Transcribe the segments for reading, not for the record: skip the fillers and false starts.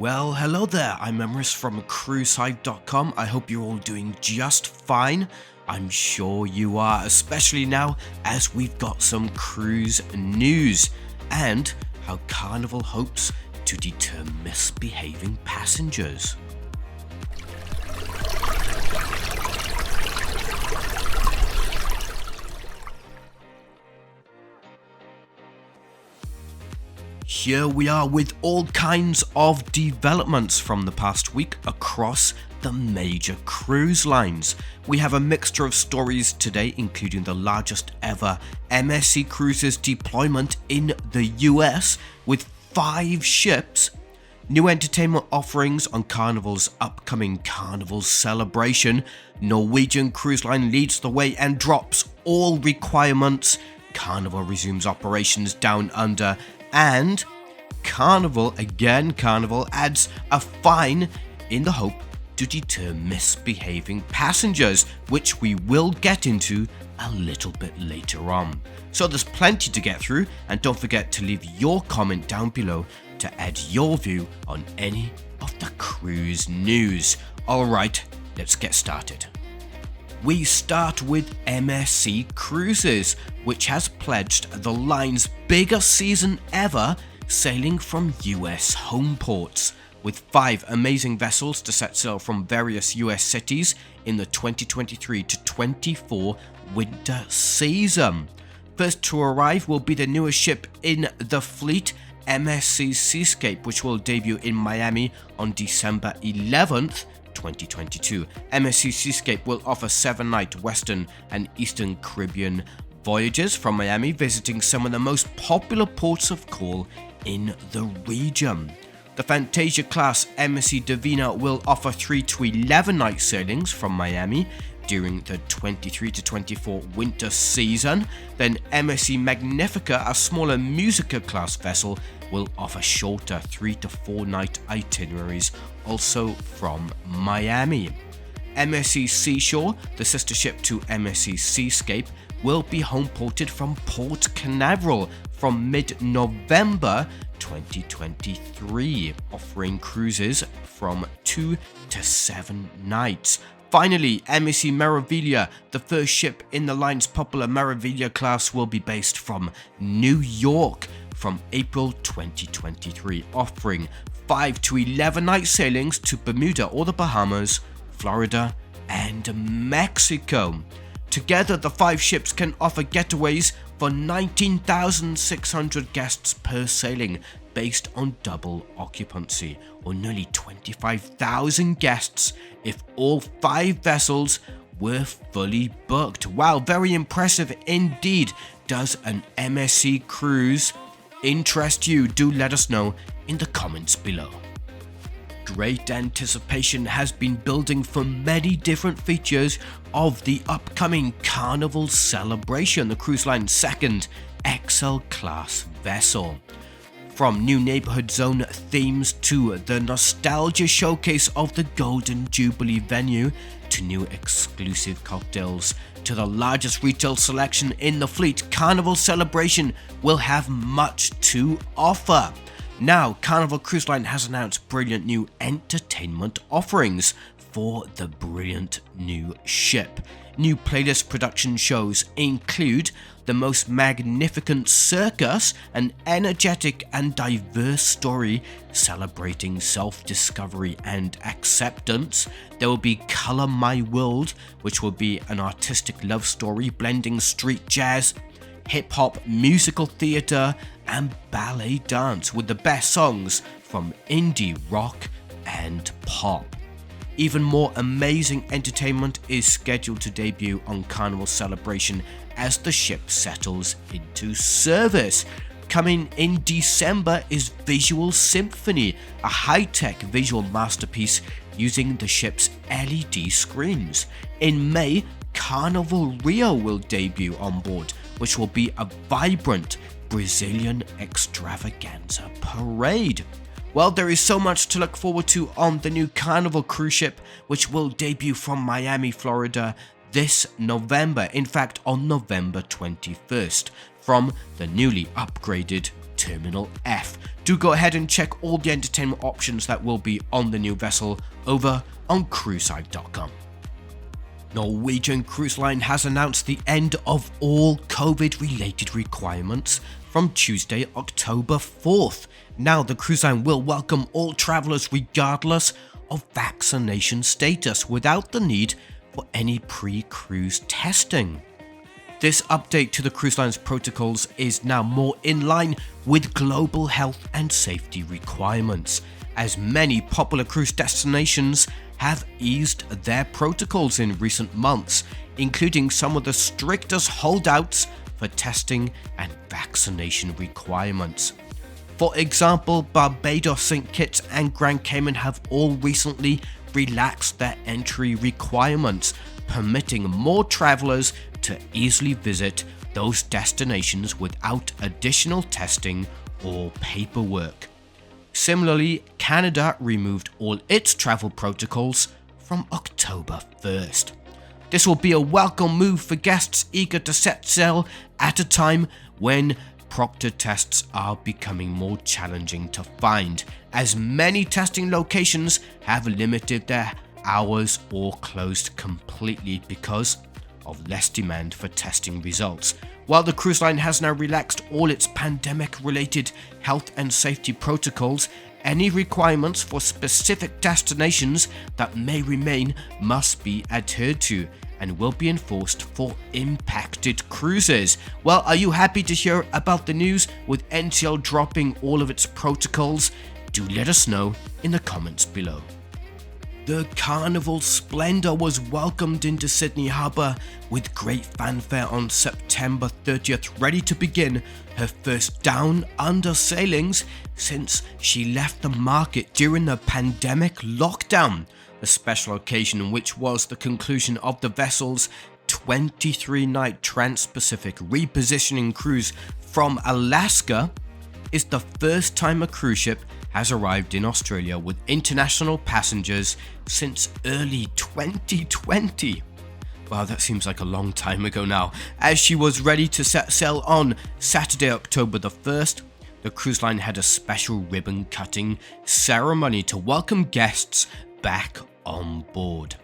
Well, hello there, I'm Emrys from cruisehive.com. I hope you're all doing just fine. I'm sure you are, especially now as we've got some cruise news and how Carnival hopes to deter misbehaving passengers. Here we are with all kinds of developments from the past week across the major cruise lines. We have a mixture of stories today, including the largest ever MSC Cruises deployment in the US with 5 ships, new entertainment offerings on Carnival's upcoming Carnival Celebration, Norwegian Cruise Line leads the way and drops all requirements, Carnival resumes operations down under, and Carnival adds a fine in the hope to deter misbehaving passengers, which we will get into a little bit later on. So there's plenty to get through, and don't forget to leave your comment down below to add your view on any of the cruise news. Alright, let's get started. We start with MSC Cruises, which has pledged the line's biggest season ever, sailing from US home ports, with 5 amazing vessels to set sail from various US cities in the 2023 to 24 winter season. First to arrive will be the newest ship in the fleet, MSC Seascape, which will debut in Miami on December 11th, 2022. MSC Seascape will offer 7-night Western and Eastern Caribbean voyages from Miami, visiting some of the most popular ports of call in the region. The Fantasia class MSC Divina will offer 3 to 11 night sailings from Miami during the 23 to 24 winter season. Then MSC Magnifica, a smaller Musica class vessel, will offer shorter 3 to 4 night itineraries, also from Miami. MSC Seashore, the sister ship to MSC Seascape, will be home ported from Port Canaveral from mid-November 2023, offering cruises from 2 to 7 nights. Finally, MSC Meraviglia, the first ship in the line's popular Meraviglia class, will be based from New York from April 2023, offering 5 to 11 night sailings to Bermuda or the Bahamas, Florida, and Mexico. Together, the 5 ships can offer getaways for 19,600 guests per sailing, based on double occupancy, or nearly 25,000 guests if all 5 vessels were fully booked. Wow, very impressive indeed. Does an MSC cruise interest you? Do let us know in the comments below. Great anticipation has been building for many different features of the upcoming Carnival Celebration, the cruise line's second XL class vessel. From new neighborhood zone themes to the nostalgia showcase of the Golden Jubilee venue, to new exclusive cocktails, to the largest retail selection in the fleet, Carnival Celebration will have much to offer. Now, Carnival Cruise Line has announced brilliant new entertainment offerings for the brilliant new ship. New playlist production shows include the most magnificent circus, an energetic and diverse story celebrating self-discovery and acceptance. There will be Color My World, which will be an artistic love story blending street jazz, hip-hop, musical theatre, and ballet dance with the best songs from indie rock and pop. Even more amazing entertainment is scheduled to debut on Carnival Celebration as the ship settles into service. Coming in December is Visual Symphony, a high-tech visual masterpiece using the ship's LED screens. In May, Carnival Rio will debut on board, which will be a vibrant Brazilian extravaganza parade. Well, there is so much to look forward to on the new Carnival cruise ship, which will debut from Miami, Florida this November. In fact, on November 21st, from the newly upgraded Terminal F. Do go ahead and check all the entertainment options that will be on the new vessel over on cruisesite.com. Norwegian Cruise Line has announced the end of all COVID-related requirements from Tuesday, October 4th. Now, the cruise line will welcome all travellers regardless of vaccination status without the need for any pre-cruise testing. This update to the cruise line's protocols is now more in line with global health and safety requirements, as many popular cruise destinations have eased their protocols in recent months, including some of the strictest holdouts for testing and vaccination requirements. For example, Barbados, St. Kitts and Grand Cayman have all recently relaxed their entry requirements, permitting more travellers to easily visit those destinations without additional testing or paperwork. Similarly, Canada removed all its travel protocols from October 1st. This will be a welcome move for guests eager to set sail at a time when proctor tests are becoming more challenging to find, as many testing locations have limited their hours or closed completely because of less demand for testing results. While the cruise line has now relaxed all its pandemic-related health and safety protocols, any requirements for specific destinations that may remain must be adhered to and will be enforced for impacted cruises. Well, are you happy to hear about the news with NCL dropping all of its protocols? Do let us know in the comments below. The Carnival Splendor was welcomed into Sydney Harbour with great fanfare on September 30th, ready to begin her first down under sailings since she left the market during the pandemic lockdown, a special occasion which was the conclusion of the vessel's 23-night Trans-Pacific repositioning cruise from Alaska. Is the first time a cruise ship has arrived in Australia with international passengers since early 2020. Wow, that seems like a long time ago now. As she was ready to set sail on Saturday, October the 1st, the cruise line had a special ribbon cutting ceremony to welcome guests back on board.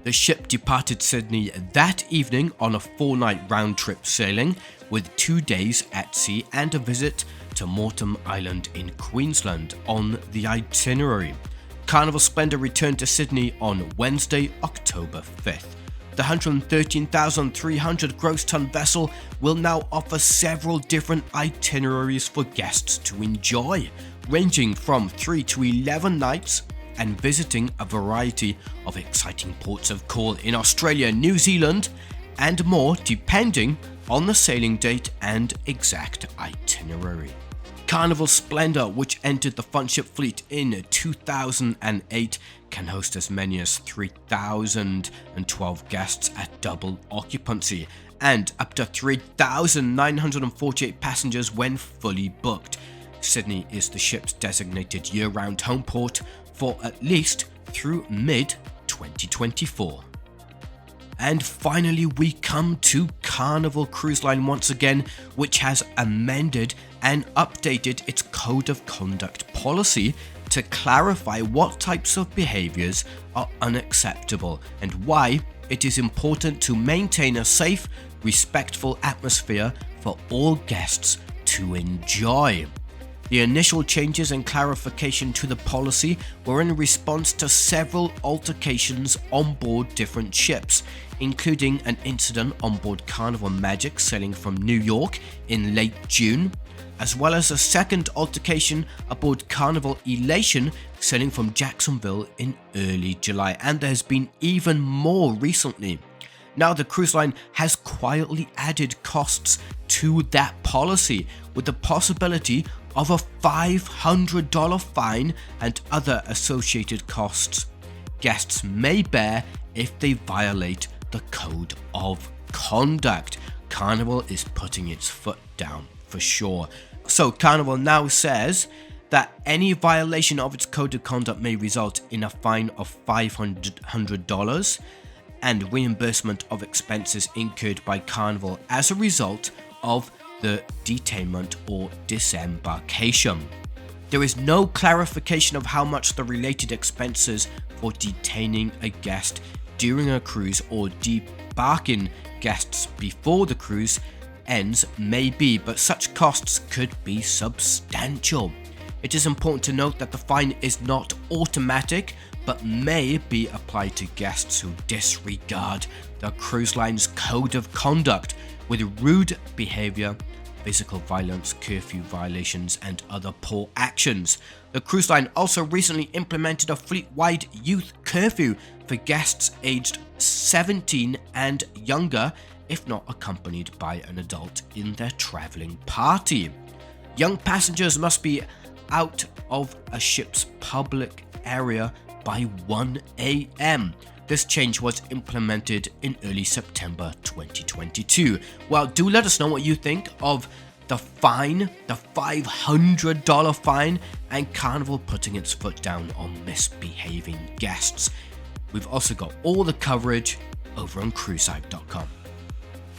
The ship departed Sydney that evening on a 4-night round-trip sailing with 2 days at sea and a visit to Moreton Island in Queensland on the itinerary. Carnival Splendor returned to Sydney on Wednesday, October 5th. The 113,300 gross ton vessel will now offer several different itineraries for guests to enjoy, ranging from 3 to 11 nights and visiting a variety of exciting ports of call in Australia, New Zealand, and more depending on the sailing date and exact itinerary. Carnival Splendor, which entered the fun ship fleet in 2008, can host as many as 3,012 guests at double occupancy and up to 3,948 passengers when fully booked. Sydney is the ship's designated year-round home port for at least through mid-2024. And finally, we come to Carnival Cruise Line once again, which has amended and updated its Code of Conduct policy to clarify what types of behaviours are unacceptable and why it is important to maintain a safe, respectful atmosphere for all guests to enjoy. The initial changes and clarification to the policy were in response to several altercations on board different ships, including an incident on board Carnival Magic sailing from New York in late June, as well as a second altercation aboard Carnival Elation sailing from Jacksonville in early July, and there has been even more recently. Now the cruise line has quietly added costs to that policy, with the possibility of a $500 fine and other associated costs guests may bear if they violate the Code of Conduct. Carnival is putting its foot down for sure. So Carnival now says that any violation of its Code of Conduct may result in a fine of $500 and reimbursement of expenses incurred by Carnival as a result of the detainment or disembarkation. There is no clarification of how much the related expenses for detaining a guest during a cruise or debarking guests before the cruise ends may be, but such costs could be substantial. It is important to note that the fine is not automatic, but may be applied to guests who disregard the cruise line's code of conduct with rude behavior, physical violence, curfew violations, and other poor actions. The cruise line also recently implemented a fleet-wide youth curfew for guests aged 17 and younger, if not accompanied by an adult in their traveling party. Young passengers must be out of a ship's public area by 1 a.m. This change was implemented in early September 2022. Well, do let us know what you think of the fine, the $500 fine, and Carnival putting its foot down on misbehaving guests. We've also got all the coverage over on cruisehive.com.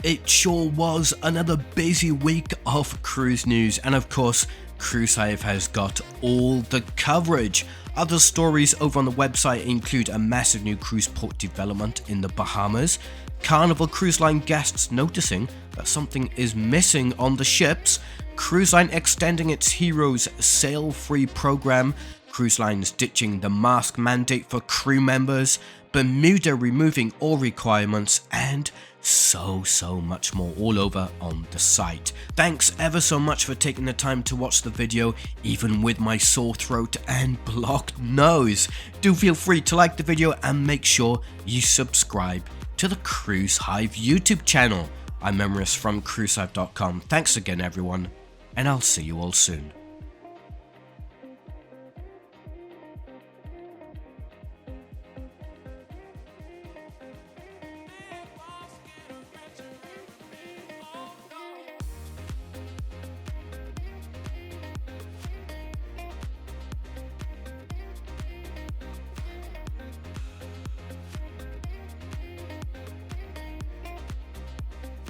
It sure was another busy week of cruise news, and of course, Cruise Hive has got all the coverage. Other stories over on the website include a massive new cruise port development in the Bahamas, Carnival Cruise Line guests noticing that something is missing on the ships, Cruise Line extending its Heroes Sail-Free program, Cruise Lines ditching the mask mandate for crew members, Bermuda removing all requirements, and so much more all over on the site. Thanks ever so much for taking the time to watch the video, even with my sore throat and blocked nose. Do feel free to like the video and make sure you subscribe to the Cruise Hive YouTube channel. I'm Emrys from cruisehive.com. Thanks again everyone, and I'll see you all soon.